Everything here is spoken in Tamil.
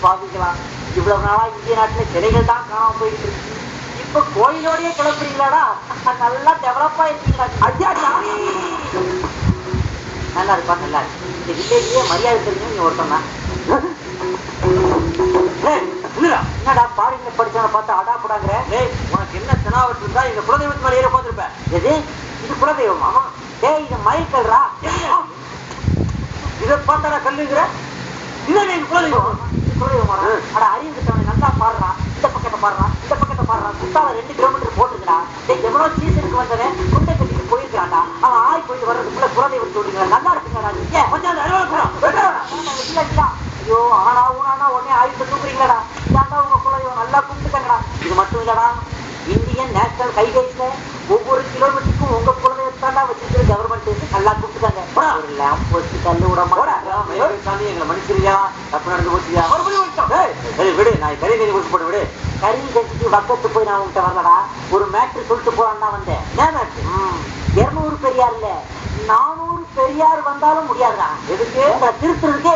பாவிக்கலாம். இவ்வளவு நாளா இந்திய நாட்டுல சிலைகள் தான் காணாம போயிட்டு இருக்கு. இப்ப கோயிலோடய கிளம்புறீங்களாடா? நல்லா டெவலப்பா இருக்கீங்களா? ஐயா நல்லா இருப்பா, நல்லா இருக்கு. இந்த வில்லேஜ்லயே மரியாதை தெரிஞ்சு நீங்க ஒருத்தன் தான். என்னடா பாரின்ல படிச்சவனை பார்த்து அடா போடாங்கிற? உனக்கு என்ன தெனாவட்டு இருந்தா எங்க குலதெய்வத்து மேல ஏற பார்த்திருப்பேன். எது இது குலதெய்வம்? ஆமா. டேய் இது மயில் கல்றா. இதை பார்த்தா கல்லுங்கிற? இதுதான் எங்க குலதெய்வம். குலதெய்வம் அட அறிவு கிட்டவனை நல்லா பாடுறான். இந்த பக்கத்தை பாடுறான், இந்த பக்கத்தை பாடுறான். குத்தால 2 கிலோமீட்டர் போட்டுருக்கா. எவ்வளோ சீசனுக்கு வந்தவன் குண்டை கட்டிட்டு போயிருக்காண்டா. அவன் ஆய் போயிட்டு வர்றதுக்குள்ள குலதெய்வம் சொல்றீங்களா? நல்லா இருக்குங்களா? ஐயோ ஆனா ஊனா உடனே ஆயுதத்தை தூக்குறீங்களாடா? இதாண்டா உங்க குலதெய்வம், நல்லா கும்பிட்டுக்கங்கடா. இது மட்டும் இல்லடா, இந்தியன் நேஷனல் ஹைவேஸ்ல ஒவ்வொரு கிலோமீட்டருக்கும் உங்க குலதெய்வத்தாண்டா வச்சிருக்கிற கவர்மெண்ட் நல்லா கும்பிட்டுக்காங்க. ஒரு லேம்ப் வச்சு தள்ளு விடாம எங்களை மனுஷரியா தப்பு நடந்து போச்சியா? விடு, நான் கறி நெறி கொடுத்து போட்டு விடு. கறி கட்டிட்டு வக்கத்து போய் நான் உங்ககிட்ட வரலடா. ஒரு மேட்ரு சொல்லிட்டு போறான்னு தான் வந்தேன். 200 பெரியார் இல்ல 400 பெரியார் வந்தாலும் முடியாதுடா. எதுக்கு? திருத்துறதுக்கு